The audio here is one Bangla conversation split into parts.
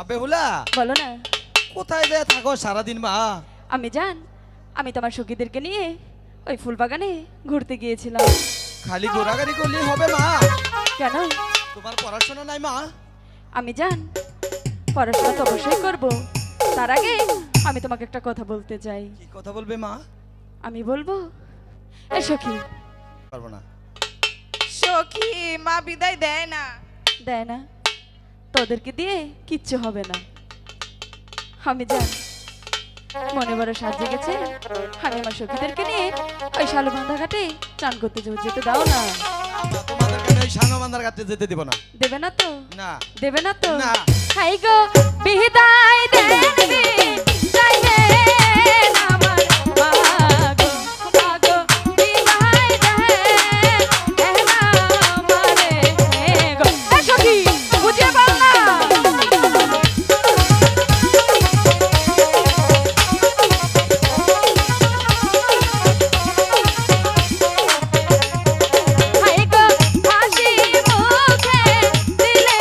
বেহুলা বলো না। কোথায় যে থাকো সারাদিন মা? আমি আমি তোমার সখীদেরকে নিয়ে ওই ফুলবাগানে ঘুরতে গিয়েছিলাম। খালি ঘোরাঘুরি করলেই হবে মা? কেন? তোমার পড়াশোনা নাই মা? আমি পড়াশোনা তো অবশ্যই করব, তার আগে আমি তোমাকে একটা কথা বলতে চাই। কি কথা বলবে মা? আমি বলবো। এ সখী। পারবো না। সখী মা বিদায় দেয় না। দেয় না? তোদেরকে দিয়ে কিচ্ছু হবে না। আমি মনে বড় সাজে গেছে, আমি আমার সখীদেরকে নিয়ে ওই শালুবান্ধা ঘাটে চান করতে যাবো, যেতে দাও না। তোমাদেরকে ওই সানবান্ধার কাছে যেতে দিব না। দেবে না তো? না। দেবে না তো? না। হাই গো বিদায় দেবে যাইবে আমার মা গো, মা গো বিদায় দে না আমারে গো। এ সখী বুঝিয়ে বল না। হাই গো হাসি মুখে দিলে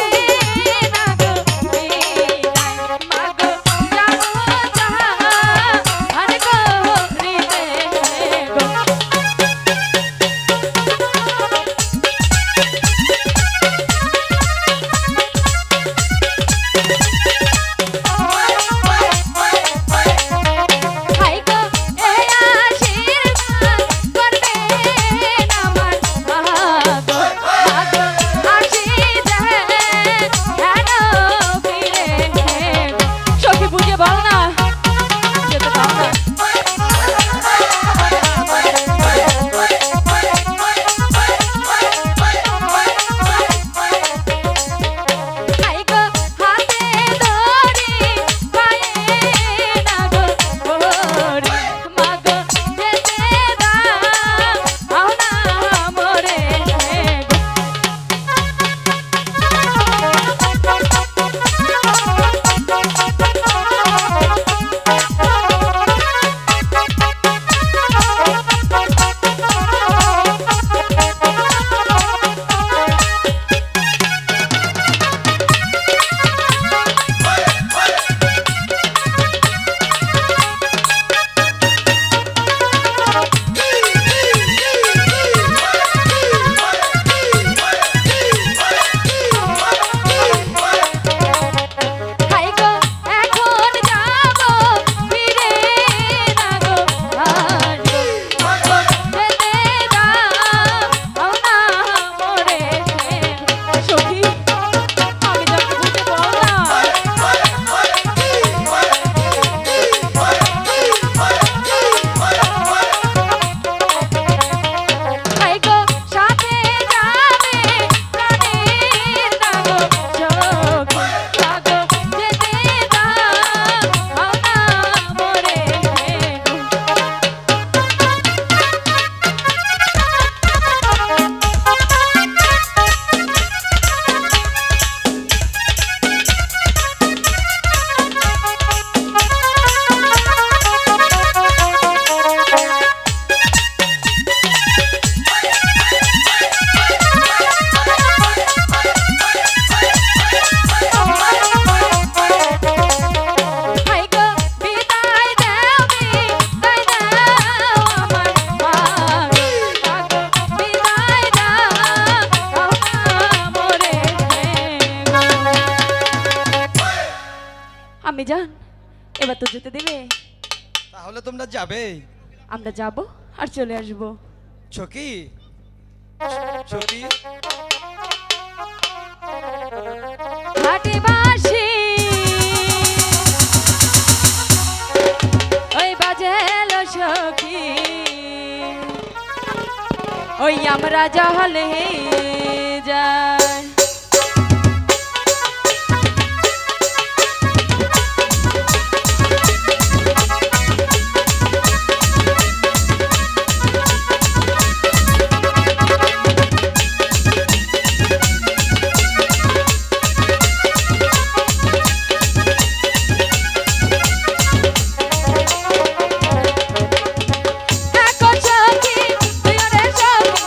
না গো বিদায়, মা গো যাবো যাহা আর গো হৃদে গো। হাই গো এ আশীর্বাদ করবেন আমার মা গো, মা গো আসি যে হেন ফিরে গো। সখী বুঝে বল না, যেতে দাও না। হাই গো হাতে ধরি পায়ে না গো ধরি, মা গো যেতে দাও না মোরে গো। হাই গো এখন যাবো ফিরে না গো আর গো, মা গো যেতে দাও না মোরে গো। সখী আমি যাকে বুঝে বল না। হাই গো সাথে যাবে প্রাণের না গো সখী, মা গো যেতে দাও না মোরে গো। হাই গো বিদায় দাও বিদায় দাও আমার মা গো, মা গো বিদায় দাও না মোরে গো। আমি এবার তো যেতে দেবে? তাহলে তোমরা যাবে? আমরা যাব আর চলে আসব। ছকি ছকি ঘাটে বাসি ওই বাজেলো সখী, ওই আমরা জহলে যাই। এখন সখী তুই ওরে সখী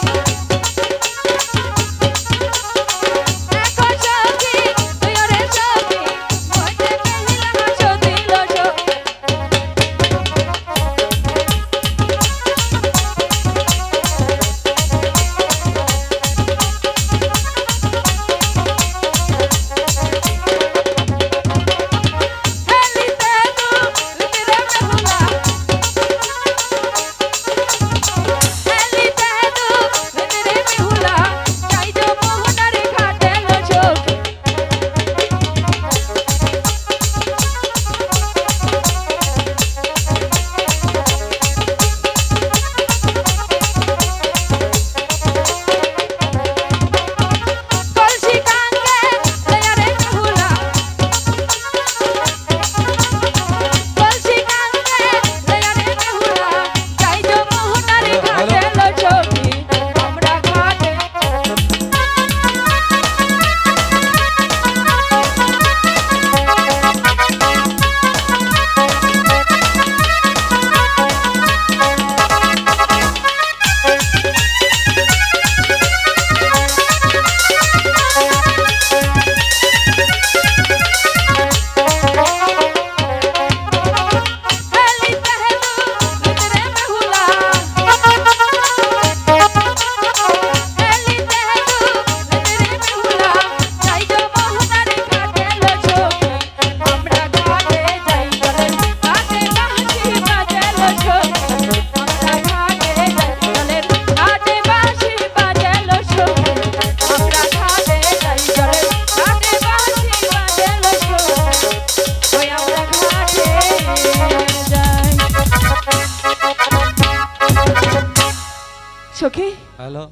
হ্যালো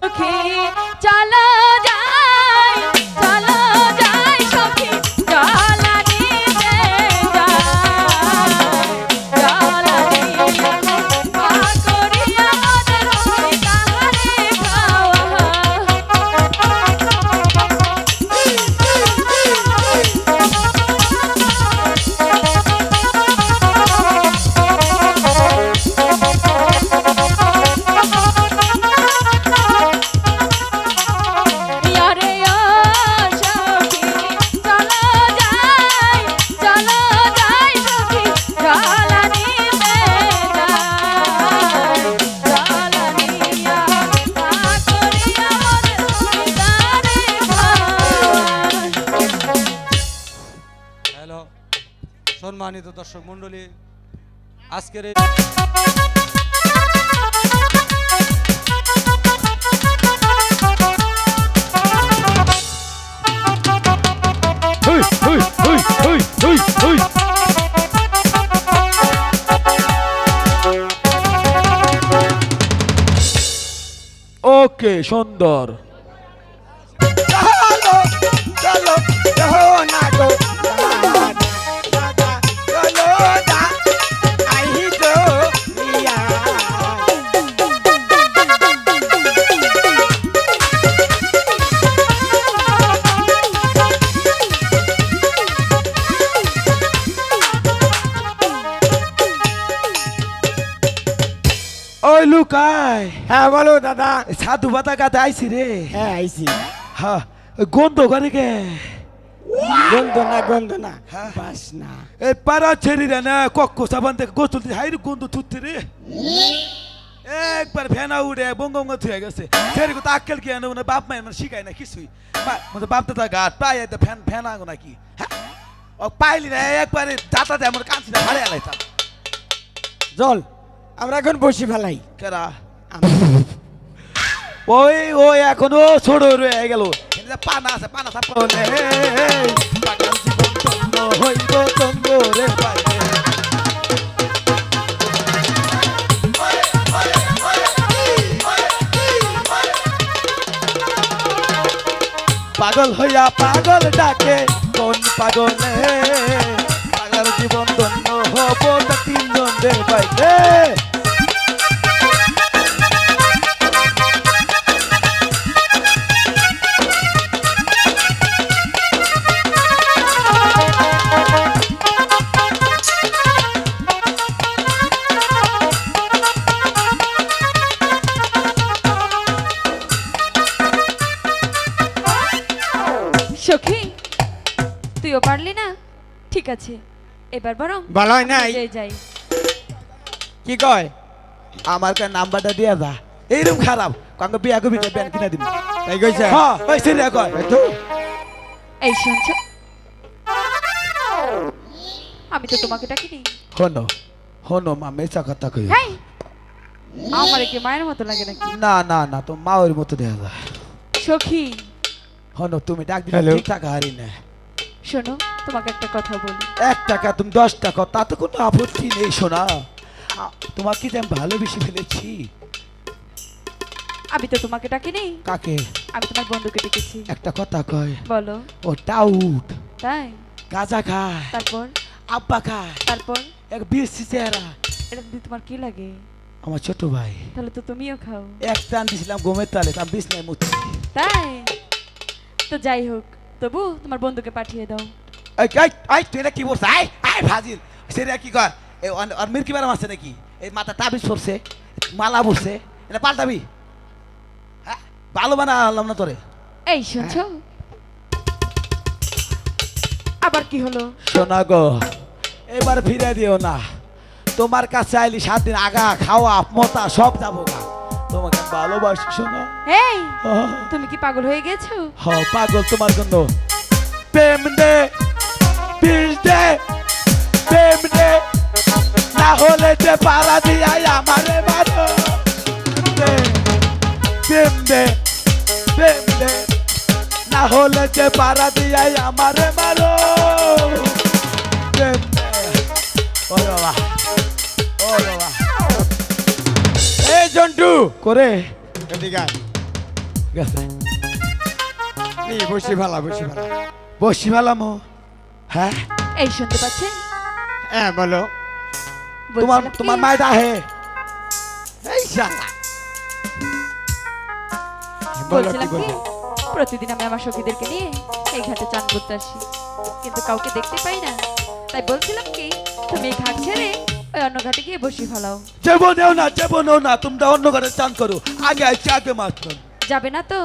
সখী চলো যাই সখী জ্বালানি দে যাই জ্বালানি মা করিয়া মদের হই তাহারে খাওয়া ইয়ারে সখী চলো যাই সখী জ্বালানি দে যাই জ্বালানি মা করিয়া মদের হই তাহারে খাওয়া হ্যালো সম্মানিত দর্শক মণ্ডলী আজকের এই ওকে সুন্দর চলো চলো রহো না গো চলো দা আহি তো মিয়া ওই লুকাই হ্যাঁ বলো দাদা সাধু বাতা গাতে আইছি রে হ্যাঁ আইছি হ্যাঁ ওই গন্ধ করে গে গন্ধ না বাস না এই পাড়া ছেড়ি রে না কক্ক সাবান থেকে গোসল দিয়ে হাইরে গন্ধ থুচ্ছে রে একবার ফেনা উড়ে বঙ্গঙ্গ থুয়ে গেছে ছেড়ি তো আক্কেল কি আনো না বাপ মায়ের মানে শিখায় না কিছুই মানে বাপ দাদা গাট পায়ে এতে ফেনা আনো নাকি হ্যাঁ ও পাইলি না একবারে দাঁতাতে আমার কাঁচি না হারে আলাইতাম জল আমরা এখন বসি ফেলাই কেরা ওই ওই এখনো ছোট রয়ে গেল পানা আছে পানা থাপনে বাগান জীবন তন্ন হইব তঙ্গ রে পাইলে পাগল হইয়া পাগল ডাকে কোন পাগলে পাগল জীবন তন্ন হব তা তিনজন রে পাইলে সখী তুইও পারলি না ঠিক আছে এবার বরং ভালো হয় নাই যাই কি কয় আমার কাছে নাম্বারটা দিয়া দা এইরকম খারাপ কাঙ্গ বিয়া কবি ব্যান কিনা দিবি তাই কইছে হ্যাঁ ওই সিরিয়া কয় এই শুনছ আমি তো তোমাকে ডাকিনি হনো হনো মা মেসা কথা কই হ্যাঁ আমার কি মায়ের মতো লাগে নাকি না না না তো মা ওর মতো দেয়া যায় সখী হনো তুমি ডাক দিলে Hello? ঠিক টাকা হারি না শোনো তোমাকে একটা কথা বলি 1 টাকা তুমি 10 টাকা তাতে কোনো আপত্তি নেই শোনা তোমাকে যে আমি ভালোবেসে ফেলেছি আমি তো তোমাকে ডাকিনি কাকে আমি তোমার বন্ধুকে ডেকেছি একটা কথা কয় বলো ও টাউট তাই গাঁজা খায় তারপর আব্বা খায় তারপর এক বিএসসি চেহারা এটা দিয়ে তোমার কি লাগে আমার ছোট ভাই তাহলে তো তুমিও খাও এক টান দিছিলাম গমের তালে তার বিছনায় মুচ্ছি তাই তো যাই হোক তবু তোমার বন্ধুকে পাঠিয়ে দাও এই এই এই তুই এটা কি বলছ আই আই ফাজিল সেটা কি কয় এই আর মির্কি বারাম আছে নাকি এই মাথা তাবিজ পড়ছে মালা পড়ছে এটা পাল্টাবি হ্যাঁ ভালো বানালাম না তোরে এই শুনছো আবার কি হলো শোনা গো এবার ফিরে দিও না তোমার কাছে আইলি 7 দিন আগা খাওয়া মতা সব যাবো না তোমাকে আমি ভালোবাসি শোনো এই তুমি কি পাগল হয়ে গেছো হ পাগল তোমার জন্য প্রেম দে বিষ দে প্রেম দে না হলে যে পারা দিয়াই আমারে মারো দে প্রেম দে প্রেম দে না হলে যে পারা দিয়াই আমারে মারো প্রেম দে ও বাবা ও বাবা এই জন্টু করে এদিকে আয়। গেছে এই বসি ভালা বসি ভালা। বসি ফেলাম হ্যাঁ এই শুনতে পাচ্ছেন? হ্যাঁ বলো। তোমার বলছিলাম কি, তোমার মায়ের আহে এই শালা বলো কি বলছিলাম কি, বলবো? প্রতিদিন আমি আমার সখীদেরকে নিয়ে এই ঘাটে চান করতে আসি, কিন্তু কাউকে দেখতে পাই না। তাই বলছিলাম কি, তুমি এই ঘাট ছেড়ে ওই অন্য ঘাটে গিয়ে বসি ফেলাও। যাবো না তোমরা অন্য ঘরে চান করো আগে আইছি আগে মাছ যাবে না তো?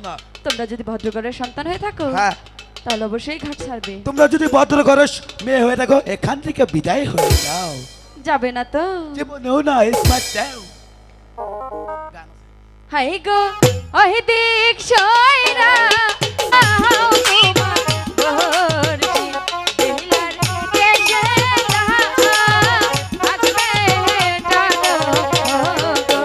না তোমরা যদি ভদ্রঘরের সন্তান হয়ে থাকো হ্যাঁ তাহলে অবশ্যই ঘাট ছাড়বে। তোমরা যদি ভদ্র ঘরের মেয়ে হয়ে থাকো এখান থেকে বিদায় হয়ে যাও যাবে না তো? জীবনেও না স্মার্ট দাও হাই গো ওই দিক সয়রা আহাও তোমার বর্ষি বেলার কেশে থাকবে টানো গো।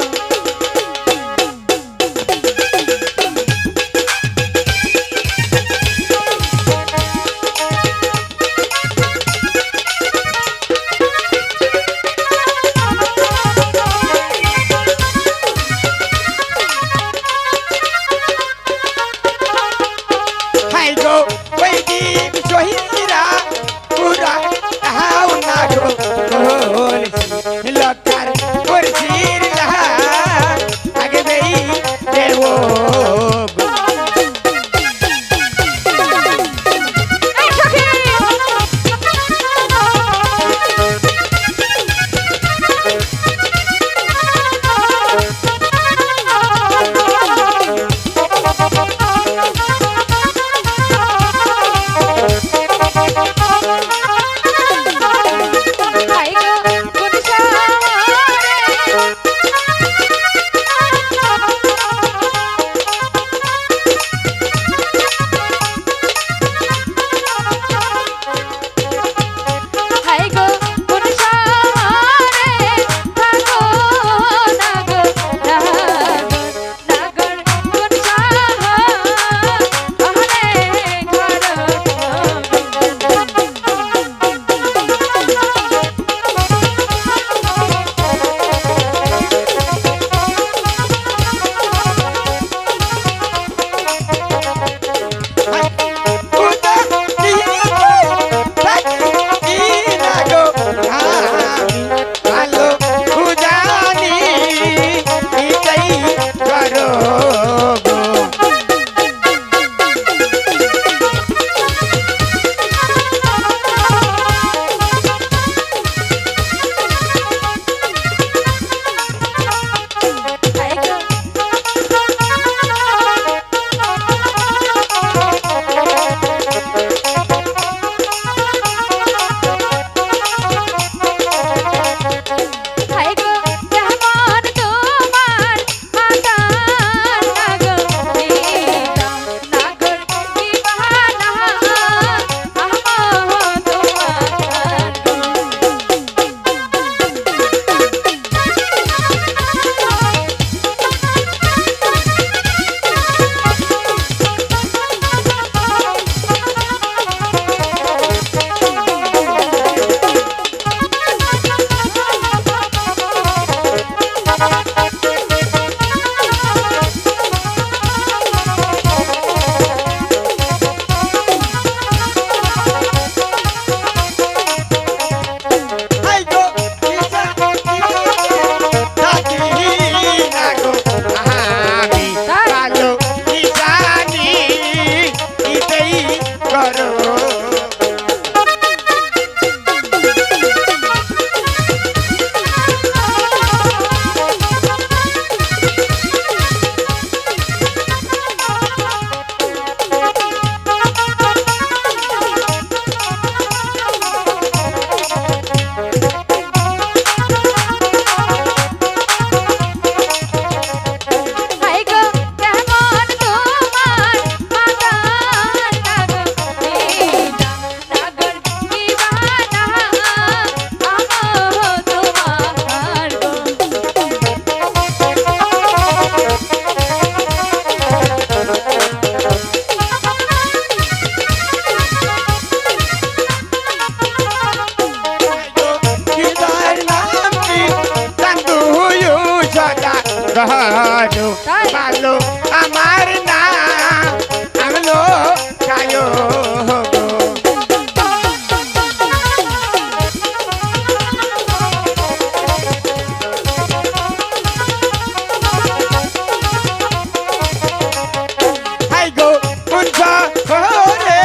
কঞ্চ ওরে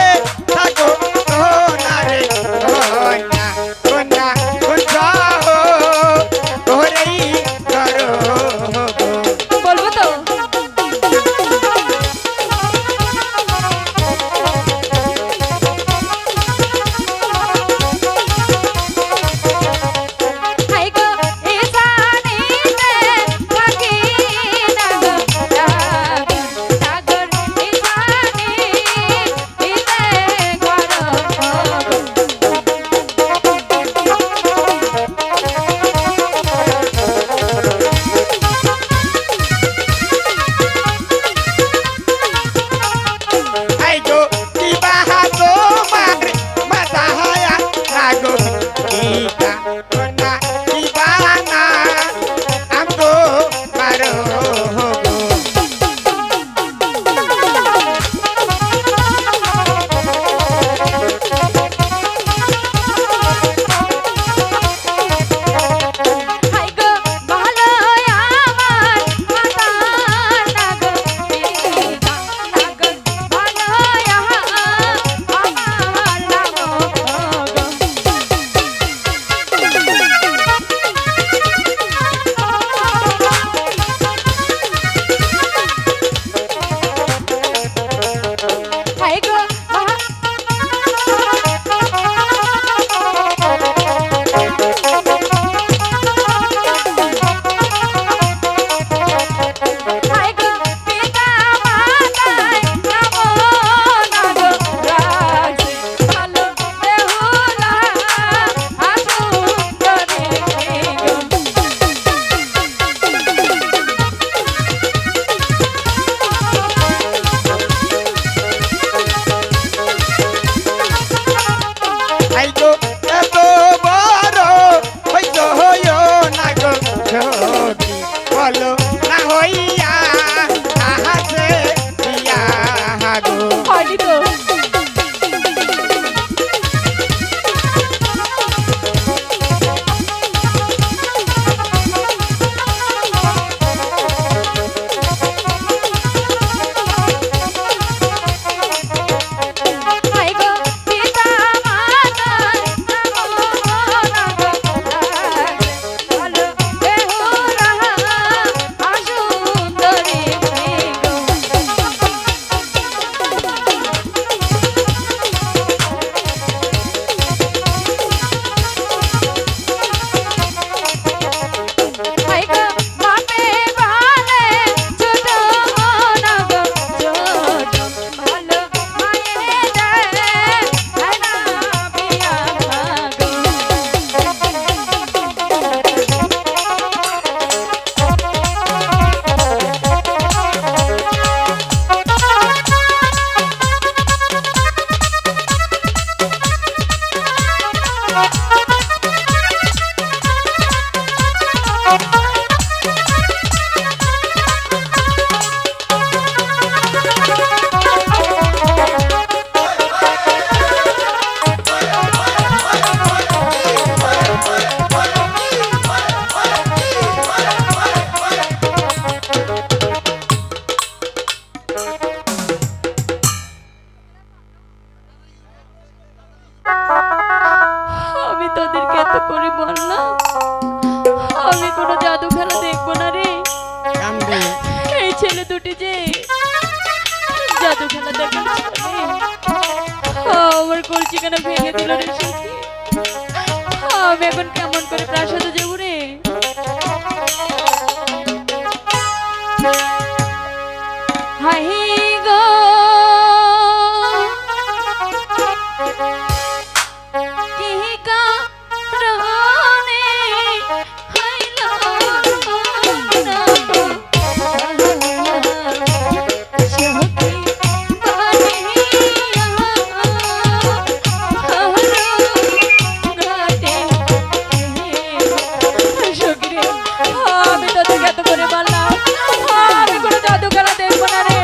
থাকো না রে কন্যা কন্যা কঞ্চ ওরে করো বলবো তো হাই গো এসানিতে থাকি না গো সাগর এসানিতে ঘর আই গো কি বাহা তোমার মাথা হায়া লাগো গীতা কন্যা কি বাহানা আমগো মারো গো হাই গো ভালো আমার মাতা নাগো পিতা নাগো ভালো আমার নাগো হাই গো হাই গো পিতা মাতায় নমো নাগো রাজে ভালো দেহুলা আসুন্দরী গো আই গো এত বড় হইতো হইও না গো ছোটি বলো না হইয়া আহাসে দিয়া গো হয়নি তো হাই গো পিতা মাতায় নমো নাগো রাজে ভালো দেহুলা আসুন্দরী গো হাই গো বাপে বালে ছোট নাগো ছোট ভালো মায়ে দেয় হাই না বিয়া গো আমি তোদেরকে এত করে বললাম আমি কোনো জাদু খেলা দেখবো না রে কান্দে এই ছেলে দুটি যে জাদু খেলা দেখার ছলে আমার কলচিখানা ভেঙে দিল রে সখী আমি এখন কেমন করে প্রাসাদে যাবো রে হাই গো কি কারণে হইল না সখী বানিয়া ঘাটে সখী রে আমি তোদের এত করে বললাম আমি কোনো জাদু খেলা দেখবো না রে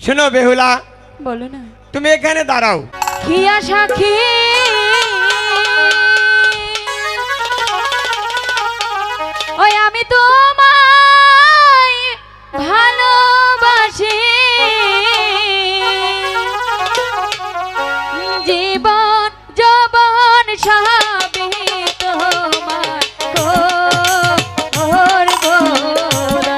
শোনো বেহুলা, বলো না। তুমি এখানে দাঁড়াও। হিয়া সাক্ষী ওই আমি তোমায় ভালোবাসি, জীবন যৌবন সবই তোমার করব না।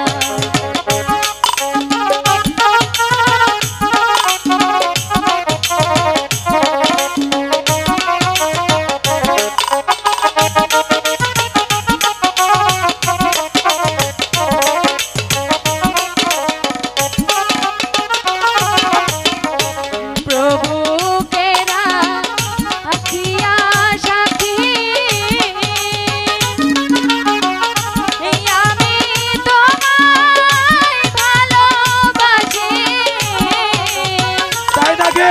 তাই নাকি?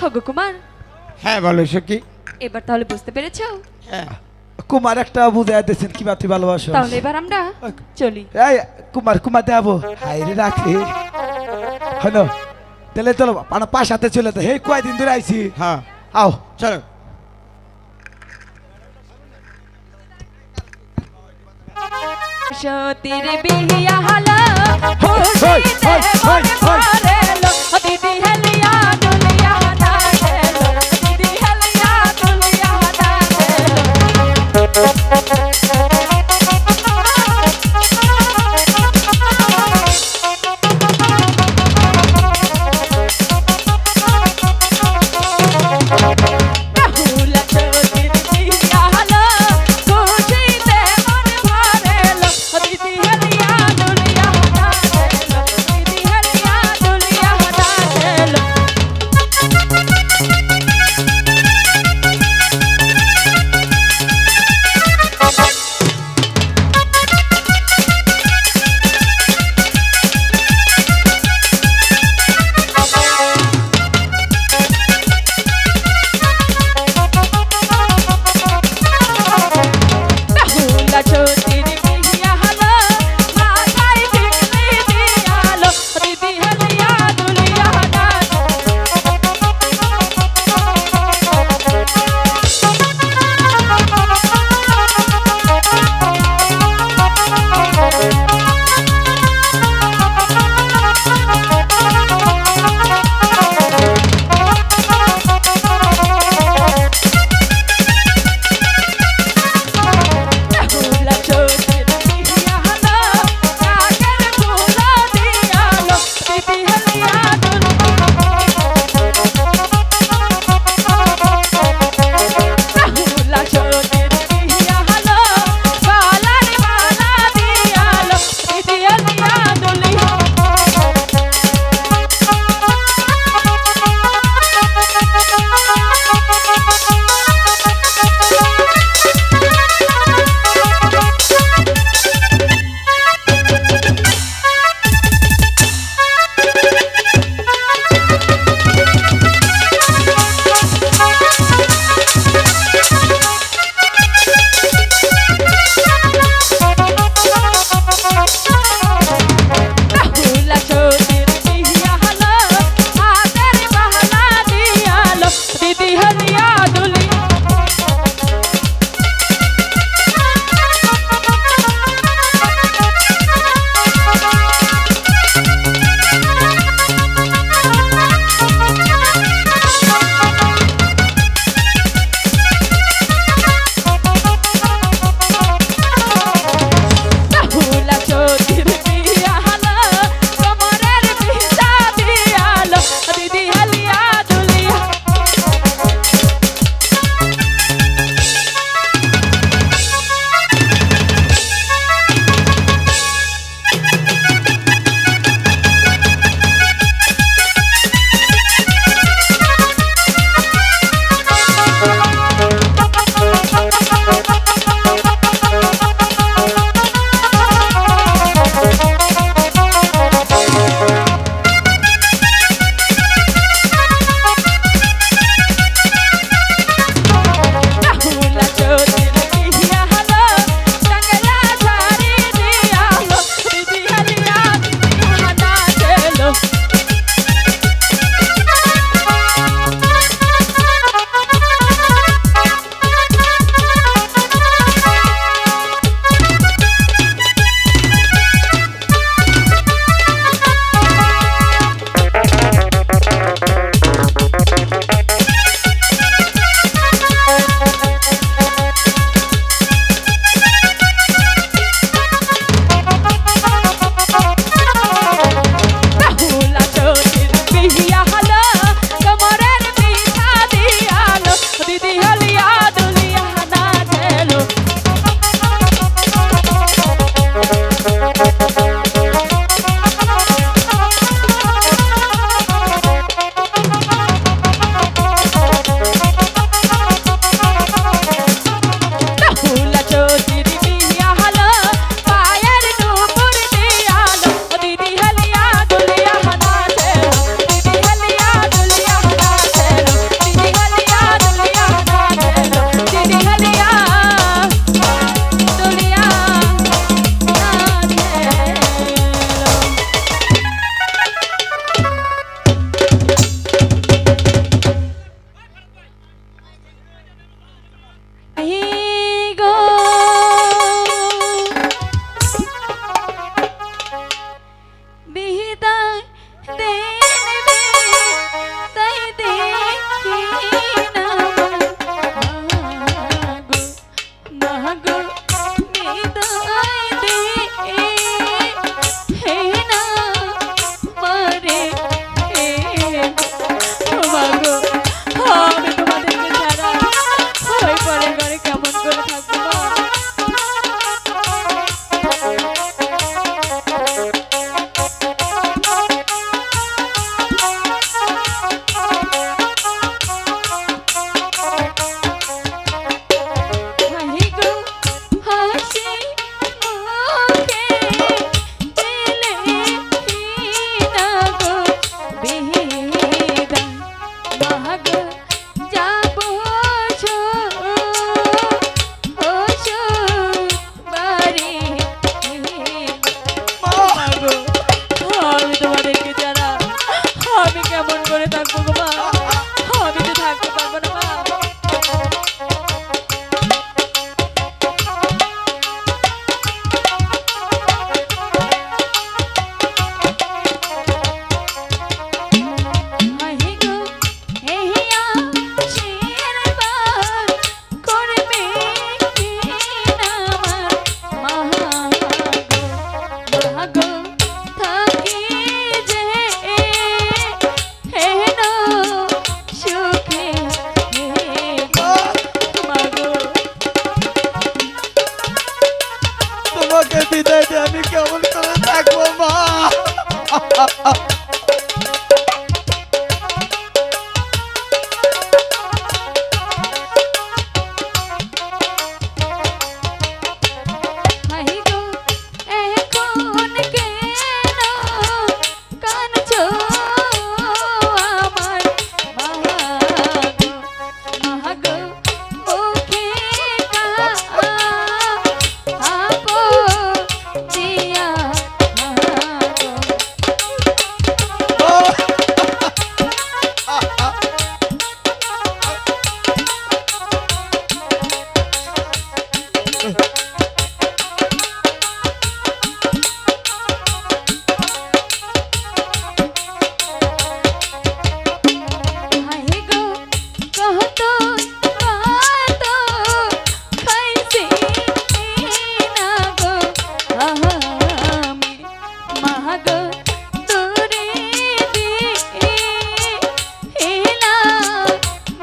হগো কুমার, হ্যাঁ বলো সখী। এবার তাহলে বুঝতে পেরেছো? হ্যাঁ কুমার একটা বুঝাই দিয়েছেন কি তুই ভালোবাসো। তাহলে এবার আমরা চলি। এই কুমার কুমার দেবো হাই রে রাখি হলো তাহলে চলো পাশাতে চলে তো হে কয়দিন ধরে আইছি। হ্যাঁ আও চলো। সতীর বিয়া হলো খুশিতে মন ভরেলো দিদি হেলিয়া দুলিয়া হাতা গেলো দিদি হেলিয়া দুলিয়া হাতা রাহুল সতীর বিয়া হলো খুশিতে মন ভরেলো দিদি হেলিয়া দুলিয়া হাতা গেলো দিদি হেলিয়া দুলিয়া হাতা গেলো হাই গো এখন কেন কাঁদছো আমার মাগো মাগো মুখে আপো দিয়া মাগো হাই গো কত কত খাইছি না গো আমি মাগো তোরে দিলা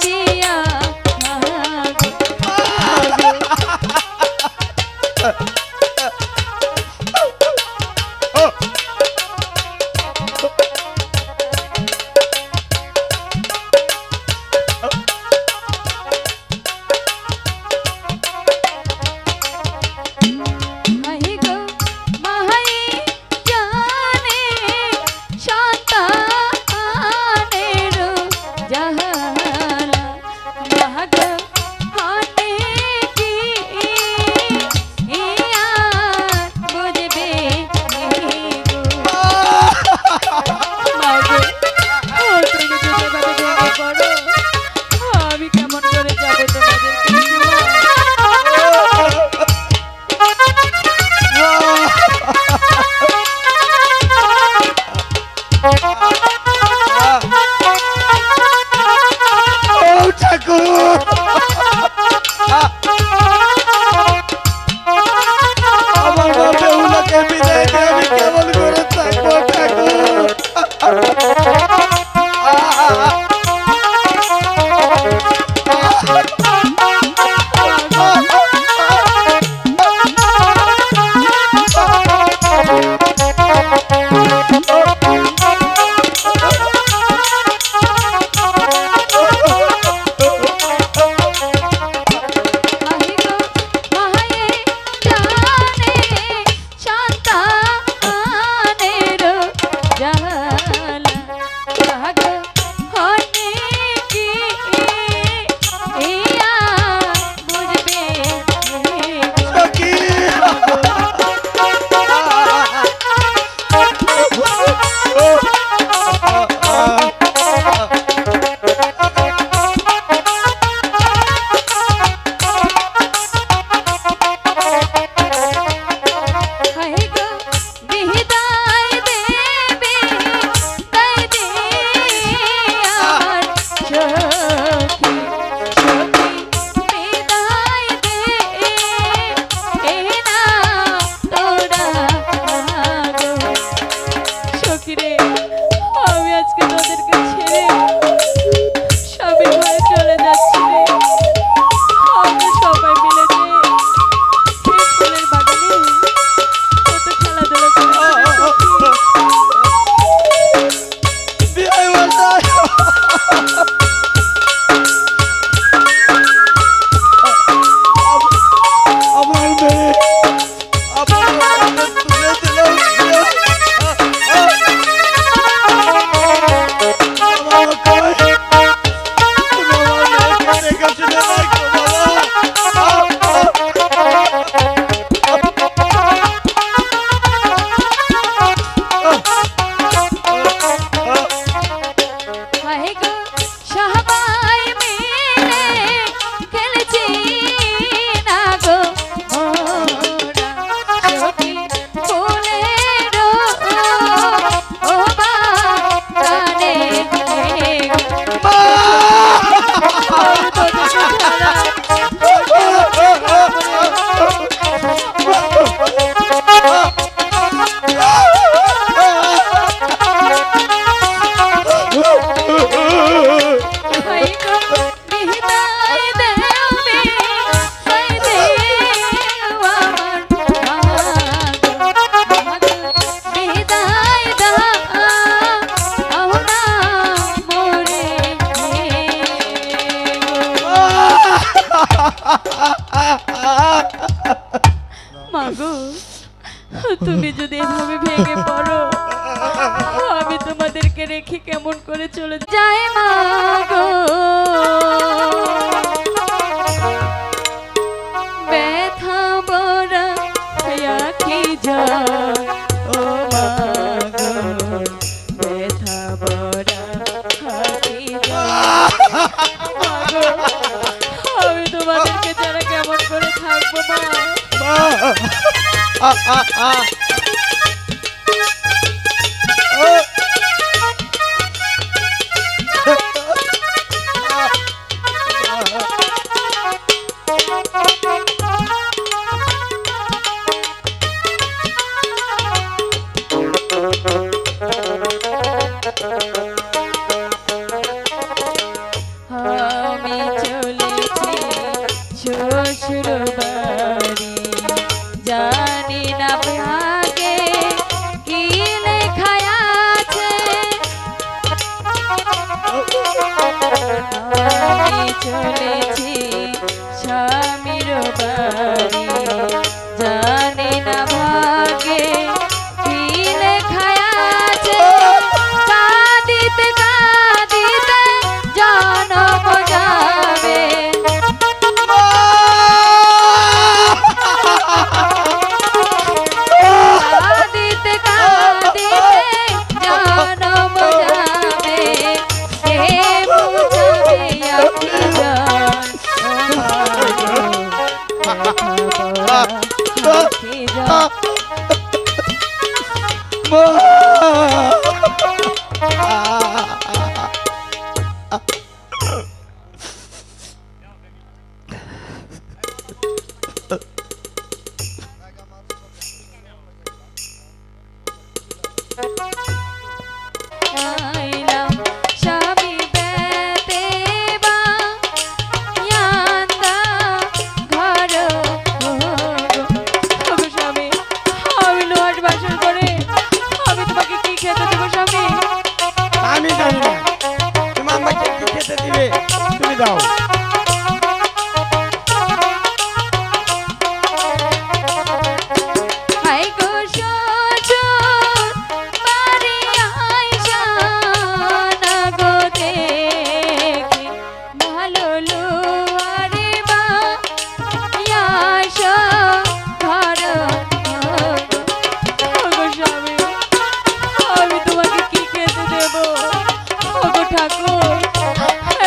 দিয়া মাগো হাই গো মাহাই জানে তুমি যদি এভাবে ভেঙে পড়ো, আমি তোমাদেরকে রেখে কেমন করে চলে যাই মা গো। ব্যথা বড়া আখি যায় ও মা গো, ব্যথা বড়া আখি যায় মা গো। আমি তোমাদেরকে ছাড়া কেমন করে থাকবো মা। আমি চলেছি শ্বশুর বাড়ি, জানি না ভাগে কি লেখা আছে। আমি চলেছি স্বামীর বাড়ি, জানি না ভাগে কি লেখা আছে। কাঁদিতে কাঁদিতে জনম যাবে, কাঁদিতে কাঁদিতে জনম যাবে, কে বুঝাবে আখি জান আখি জান। আইলাম স্বামী বেতে বা ইয়ান্দা ঘর ওগো স্বামী, আমি লোহার বাসন করে আমি তোমাকে কি খেতে দেবো স্বামী? আমি জানি না তুমি আমাকে কি খেতে দিবে, তুমি দাও। হাই গো শ্বশুর বাড়ি আইসা না গো দেখি, ভালো লুয়ারে বা ইয়াসা ঘর ওগো স্বামী, আমি তোমাকে কি খেতে দেবো? ওগো ঠাকুর,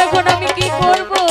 এখন আমি কি করবো?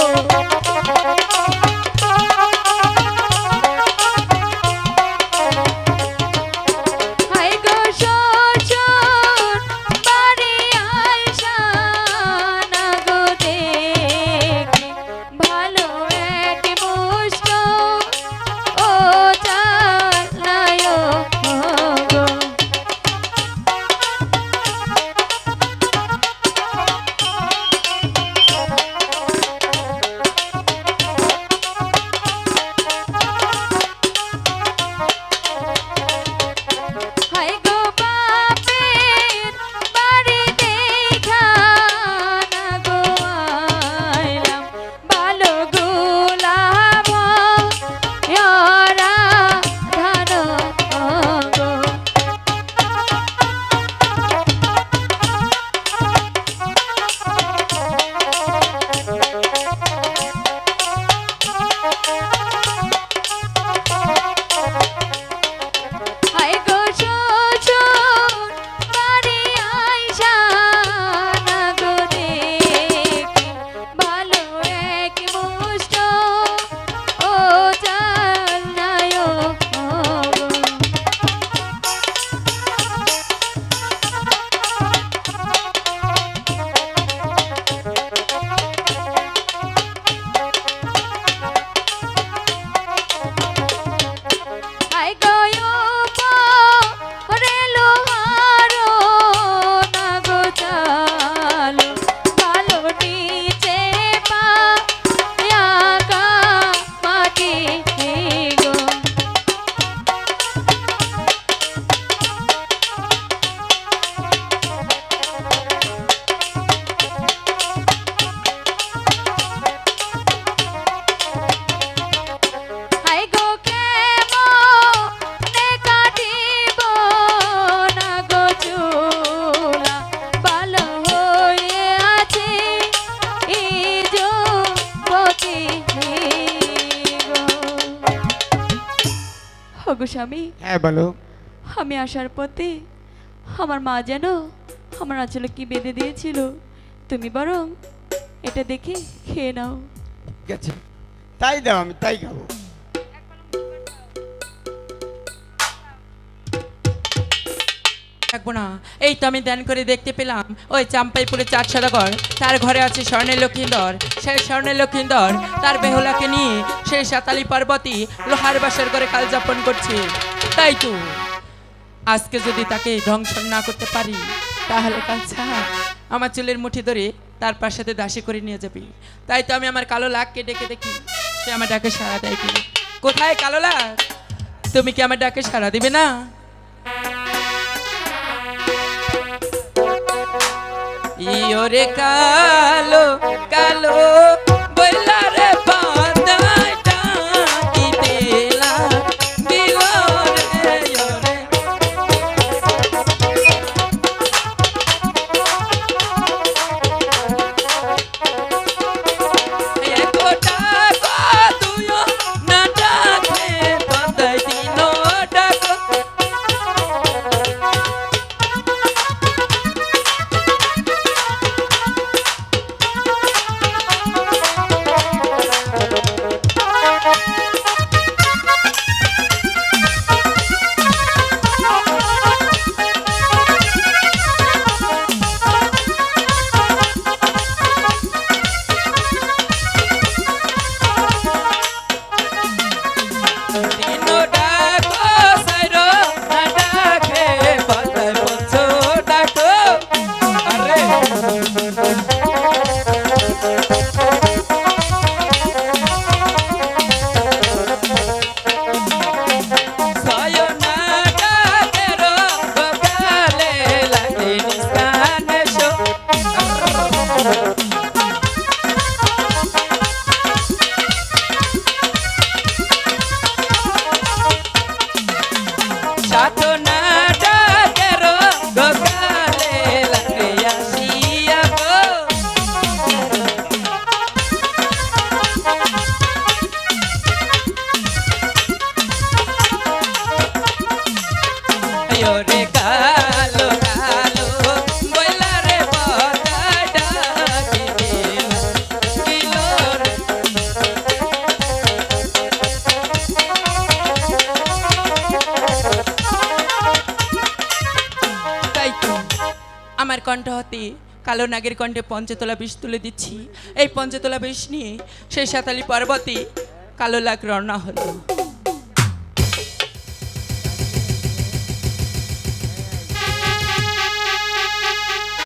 গো স্বামী, হ্যাঁ বলো। আমি আসার পথে আমার মা যেন আমার আঁচলে কি বেঁধে দিয়েছিল, তুমি বরং এটা দেখে খেয়ে নাও। ঠিক আছে, তাই দাও, আমি তাই খাবো। থাকবো না। এই তো আমি ধ্যান করে দেখতে পেলাম ওই চাম্পাইপুরে 4 সদাগর, তার ঘরে আছে স্বর্ণের লক্ষিন্দর। সেই স্বর্ণের লক্ষিন্দর তার বেহুলাকে নিয়ে সেই সাতালি পার্বতী লোহার বাসার করে কাল যাপন করছে। তাই তো আজকে যদি তাকে ধ্বংস না করতে পারি, তাহলে কাল ছাড় আমার চুলের মুঠি ধরে তার পাশাতে দাসী করে নিয়ে যাবি। তাই তো আমি আমার কালো লাখকে ডেকে দেখি সে আমার ডাকে সাড়া দেয় কিনা। কোথায় কালো লাখ, তুমি কি আমার ডাকে সাড়া দিবে না? ইয়োরে কালো কালো বইলা রে বাঁধাই ডাকি দিলা দিল রে ইয়োরে। একো ডাকো তুইও না ডাকলে বাঁধাই দিল ডাকো। দিনো ডাকো সাইরো না ডাকে বাঁধাই বলছো ডাকো। আরে সায়ো না ডাকেরো বকালে লাগে নিস্তানে শো। সাথো না ডাকেরো বকালে লাগে আসিয়া গো। রে কালো কালো বইলা রে বাঁধাই ডাকি দিলা দিল রে। তাই তো আমার কণ্ঠ হতে কালো নাগের কণ্ঠে পঞ্চতলা বিষ তুলে দিচ্ছি। এই পঞ্চতলা বিষ নিয়ে সেই সাতালি পর্বতে কালো লাগ রওনা হলো।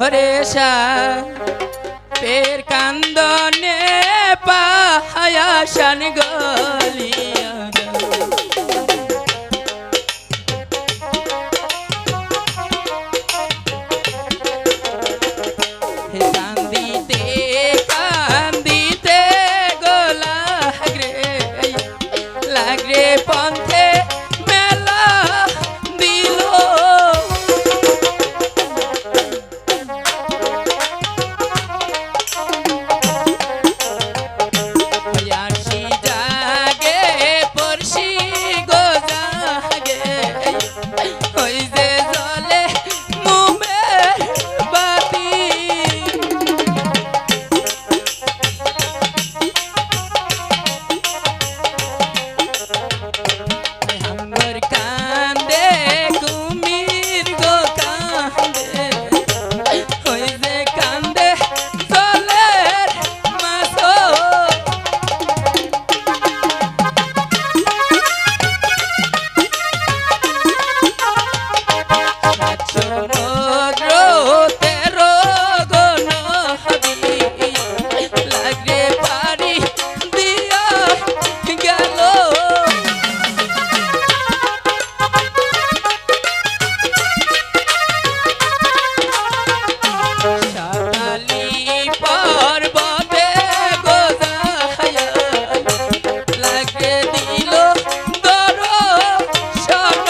হরে পের কান্দনে পাহায়া শান গলিয়া হে কান্দিতে কান্দিতে গোলা লাগরে পন্থে মেলা দিল। আসি জাগে পড়শি গো জাগে ওই যে জলে মোমের বাতি। হাঙ্গর কান্দে কুমির গো কান্দে ওই যে কান্দে জলের মাছো। সমুদ্র তেরো গো নদী লাগরে পারি দিয়া গেল। সাতালি পর্বতে গো যাইয়া লাগরে দিল দরশন।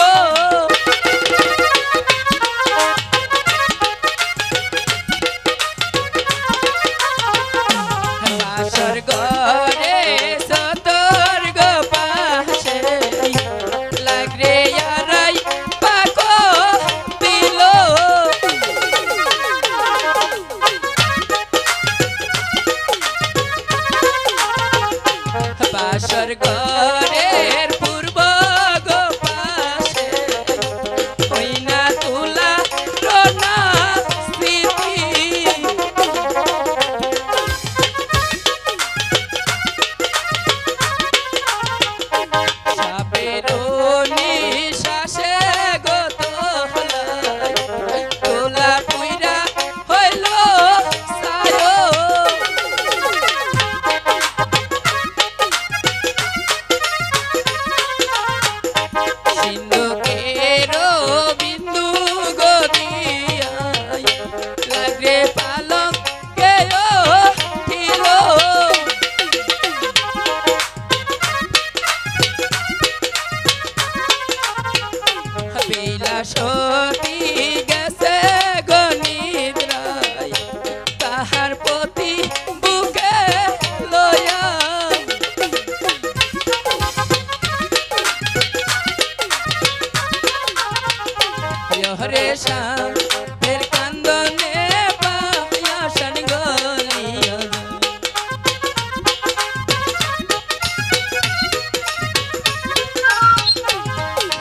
ফের কান্দনে পায়াসান গলিয়া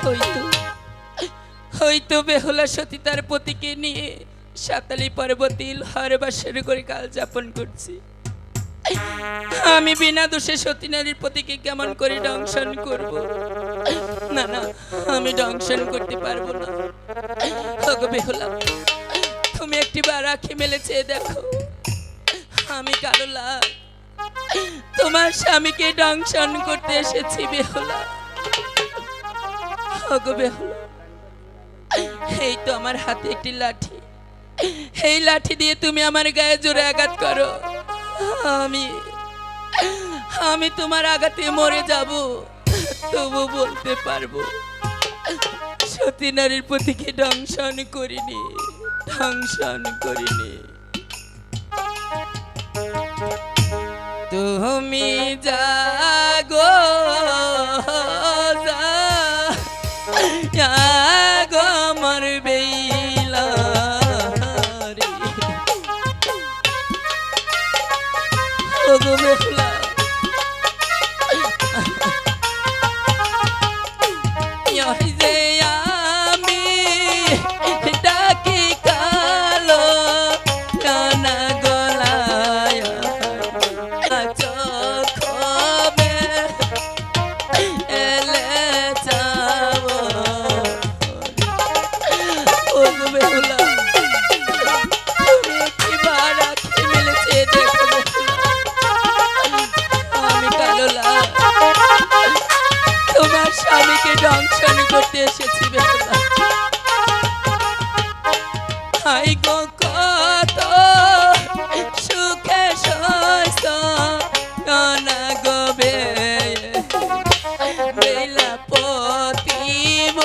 যায়। হয়তো বেহুলা সতী তার পতিকে নিয়ে সাতালি পর্বতে লোহার বাসর করে কাল যাপন করছি। আমি বিনা দোষে সতী নারীর পতিকে কেমন করে দংশন করব? না না, আমি দংশন করতে পারবো না। ওগো বেহুলা, তুমি একটি বার আঁখি মেলে চেয়ে দেখো, আমি কালো লাল তোমার স্বামীকে দংশন করতে এসেছি বেহুলা। ওগো বেহুলা, এই তো আমার হাতে একটি লাঠি, এই লাঠি দিয়ে তুমি আমার গায়ে জোরে আঘাত করো, আমি তোমার আঘাতে মরে যাব, তবু বলতে পারবো সতী নারীর পতিকে দংশন করিনি, দংশন করিনি। তুমি জাগো জাগো আমার বেলা রে। ওগো বেহুলা, ইয় যে আমি ডাকি কালো কানা গলায় চোখে এলে যাবো। ওগো বেহুলা, তুমি একটি বার আঁখি মেলে চেয়ে দেখো বেহুলা, আমি কালো লাল তোমার স্বামীকে দংশন করতে এসেছি বেহুলা। হাই গো কত সুখে সইছ কানা গো বেলা পতিব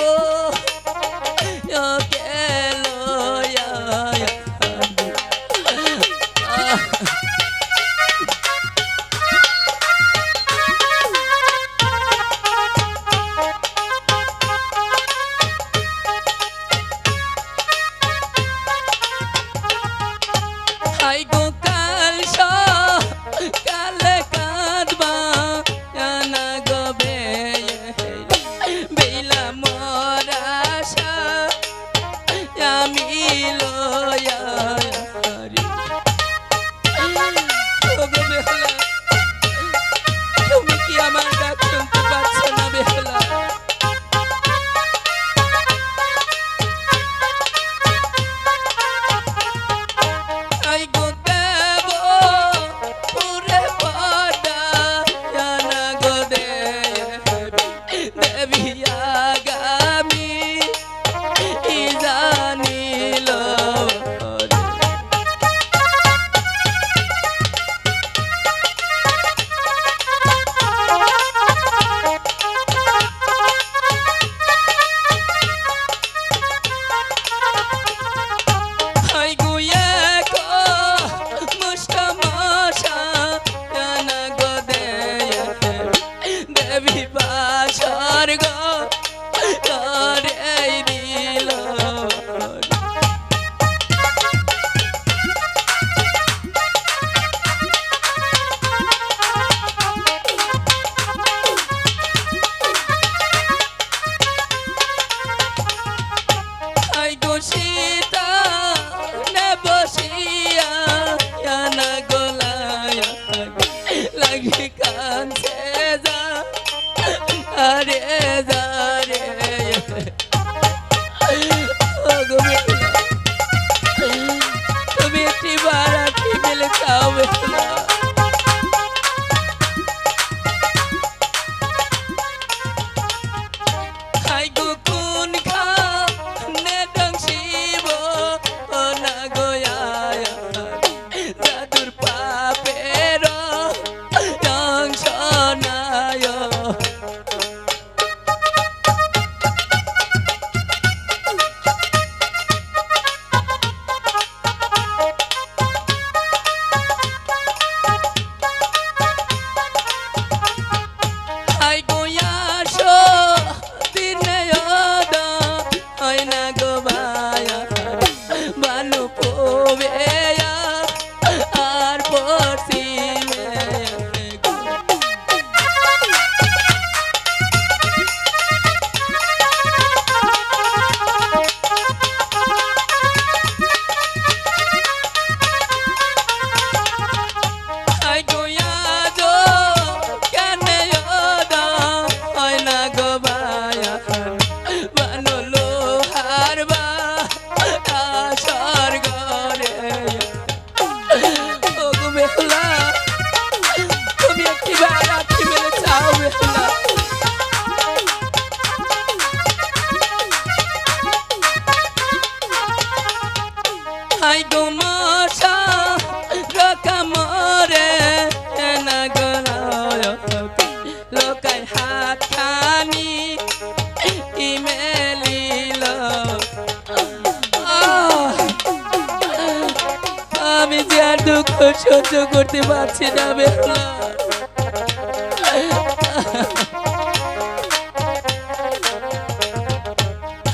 হাই গো কাল কালে কাঁদবা না গো বেলা মরাশা আমি লয়া রে। ওগো বেহুলা, তুমি কি আমার ডাক শুনতে পাচ্ছ না বেহুলা? আই গো দেব পুরে পড়া জানা গো দেবী আগামী জানিল হাই গো মশা রকা মরে না গলায় লোকাই হাত খানি ইমেলিল আমি যে আর দুঃখ সহ্য করতে পারছি না বেহুলা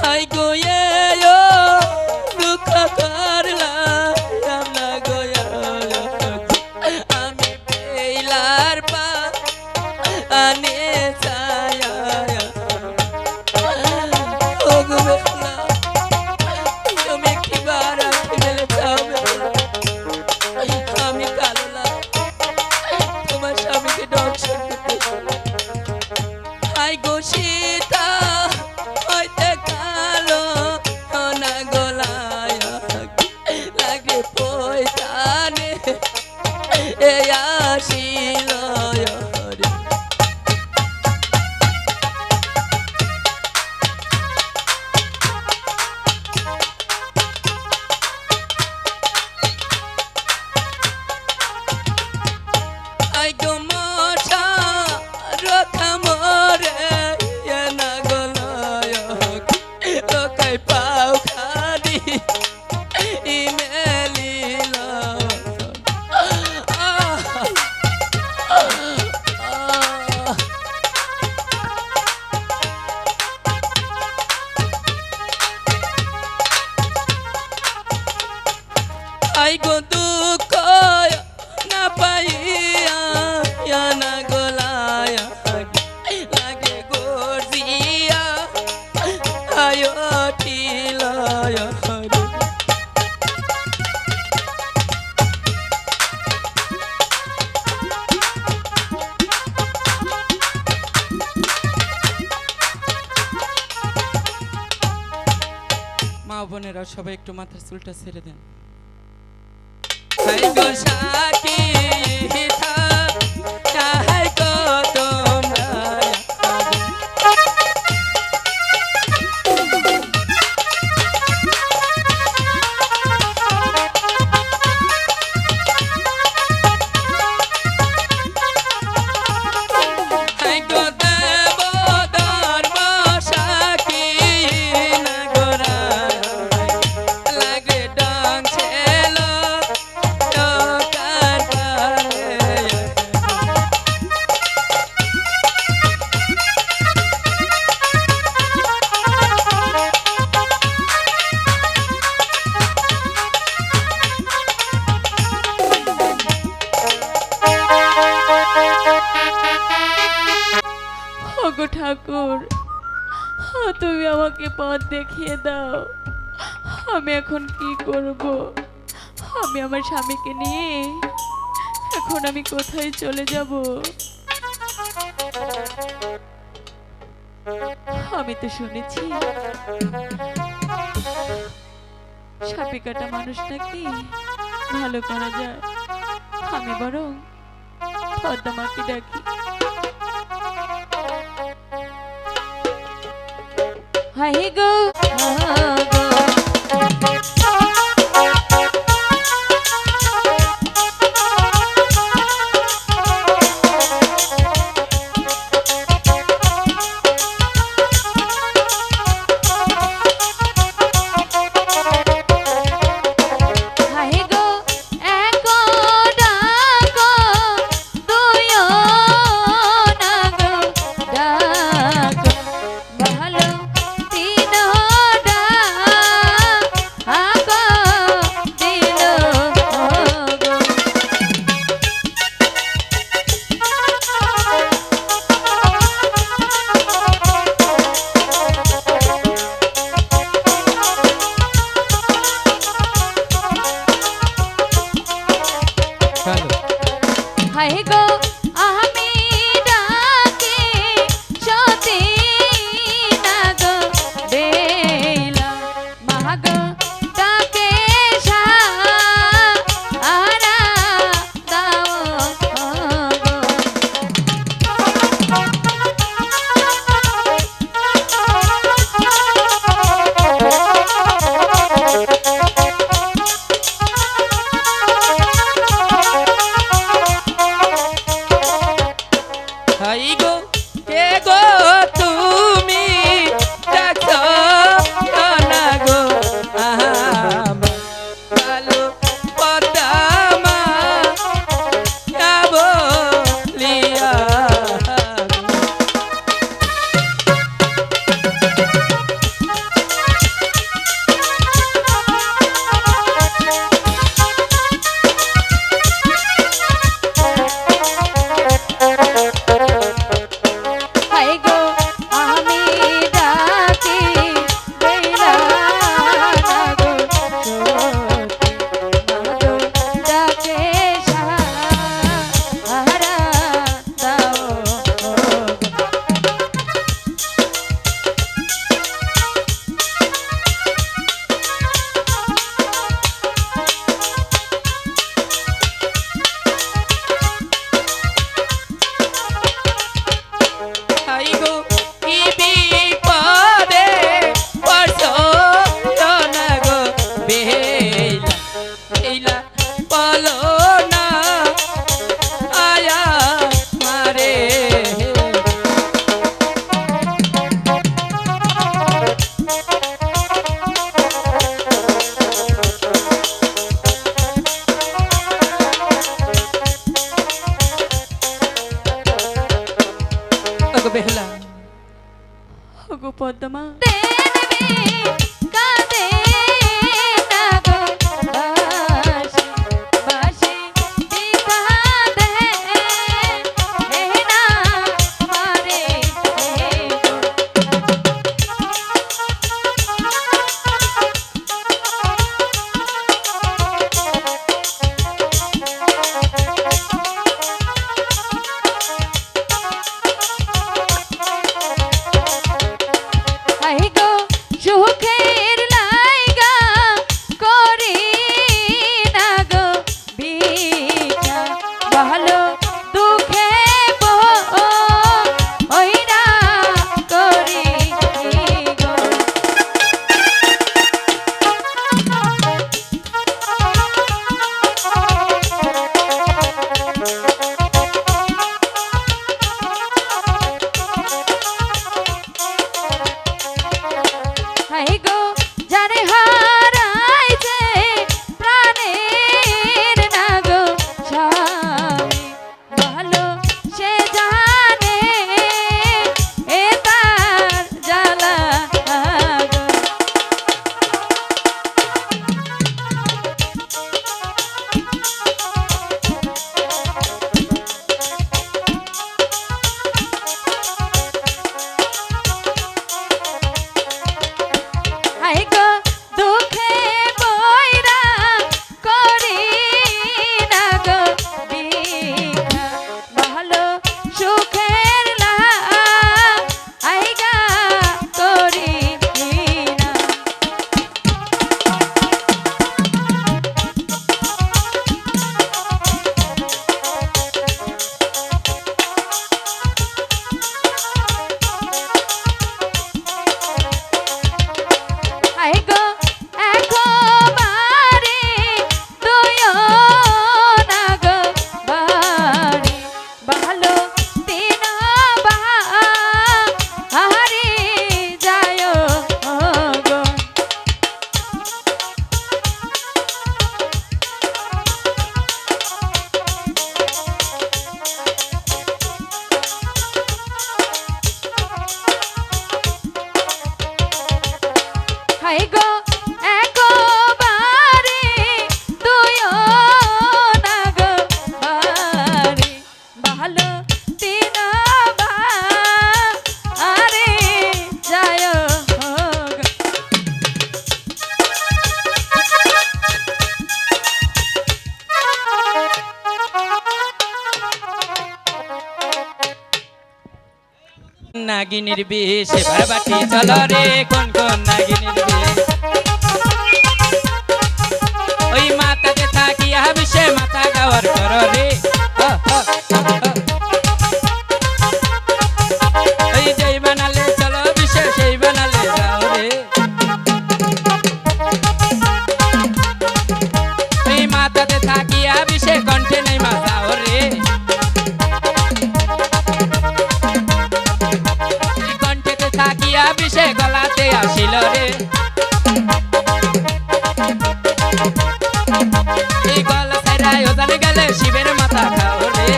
হাই গো দুঃখ করলাম না গো আমি বেলার পা আনে ছায়া ও গো বেহুলা তুমি কি বারা খেলে যাও আমি কাললা তোমার স্বামীকে দর্শন করতে হাই গো সীতা হইতে কালো না গলায় লাগে পয়সানে এ আসিল আই গো মশা রথা মরে না গলায় লোকাই পাও খানি ইমেলিল আই গো দুঃখ না পাইয়া না গলায় লাগে গর্জিয়া আয় ঠিলয় মা বোনেরা সবাই একটু মাথার চুলটা ছেড়ে দেন হাই গো সাকি থা হাই গো তোমরা হাই গো দেব ধর্ম সাকি না গোরা লাগে ডাং ছেলো দোকান পারে ওগো ঠাকুর, তুমি আমাকে পথ দেখিয়ে দাও। আমি এখন কি করব? আমি আমার স্বামীকে নিয়ে এখন আমি কোথায় চলে যাব? আমি তো শুনেছি সাপে কাটা মানুষ নাকি ভালো করা যায়। আমি বরং পদ্মামাকে ডাকি। হাই গো ভালো তিন এইলা বলো না আয়া মারে ওগো বেহুলা ওগো পদ্মা সুখের লাইগা করি না গো বিনা ভালো দুঃখে ওইরা করি গো হাই গো জানে হারাইছে প্রাণের না গো স্বামী ভালো সে জানে এ তার জ্বালা গো হাই গো দুঃখে বইরা করি না গো বিনা ভালো সুখের লাইগা করি না হাই গো একবারে দুয়ো না গো বাড়ি ভালো তিনবারে যায় গো হাই গো একবারে দুয়ো না গো বাড়ি ভালো তিনবারে যায় গো নাগিনীর বিষ এবার বাটি চলো রে কোন কোন নাগিনীর বিষ ওই মাতাতে থাকিয়া বিষে মাথা গাওয়ার কর রে ওই যেই বানালে চলো বিষে সেই বানালে যাও রে ওই মাতাতে থাকিয়া বিষে কণ্ঠে নেই মা যাও রে কণ্ঠেতে থাকিয়া বিষে গলাতে আসিল রে এই গলা সাইরায় ওদানে গেলে শিবের মাথা খাও রে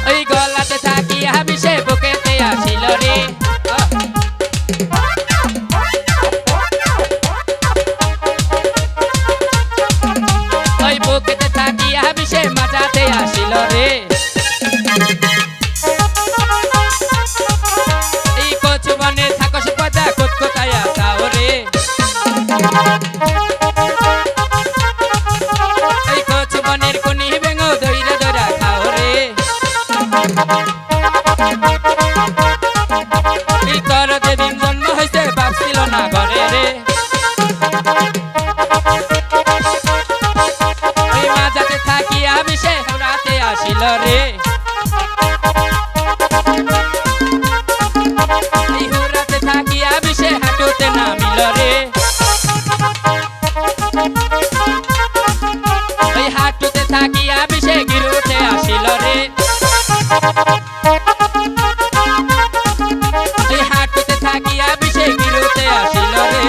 ওই গলাতে থাকিয়া বিষে বুকেতে আসিল রে ওই বুকেতে থাকিয়া বিষে মাথাতে আসিল রে এই কচু বনে থাকস পদা কোথায় যাও রে এই কচু বনের কোনি বেঙ্গ দইরা দইরা খাও রে এই তোর যেদিন জন্ম হয়েছে ভাবছিল না ঘরে রে ওই মাঝাতে থাকিয়া বিষে রাতে আসিল রে এই হুরাতে থাকিয়া বিষে হাঁটুতে নামিল রে বিরুতে আসিল রে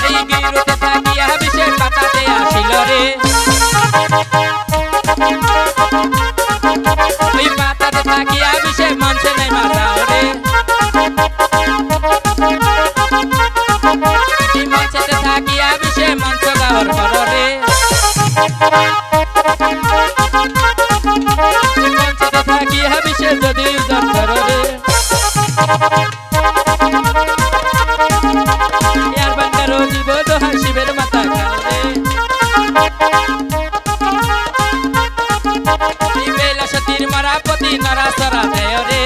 এই বিরুতে থাকিয়া বিষের পাতাতে আসিল রে ওই পাতাতে থাকিয়া বিষের মঞ্চে নাই মাথাও রে এই মঞ্চেতে থাকিয়া বিষের মঞ্চ গাওয়ার পর রে এই মঞ্চেতে থাকিয়া বিষের যদি উজার কর রে ইয়ার বাঙ্গার জীব দোহার শিবের মাথা খাও রে এই বেলা সতীর মারা পতি নরা সরা দেয় রে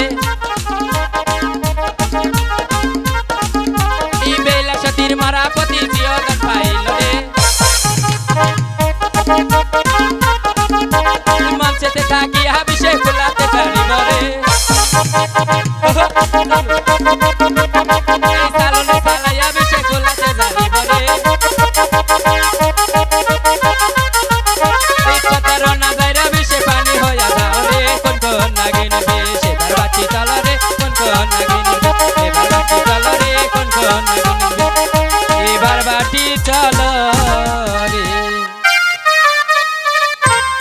এই বেলা সতীর মারা পতি জিয়দান পাইল রে মঞ্চেতে থাকিয়া বিষে ফুলাতে পারিব রে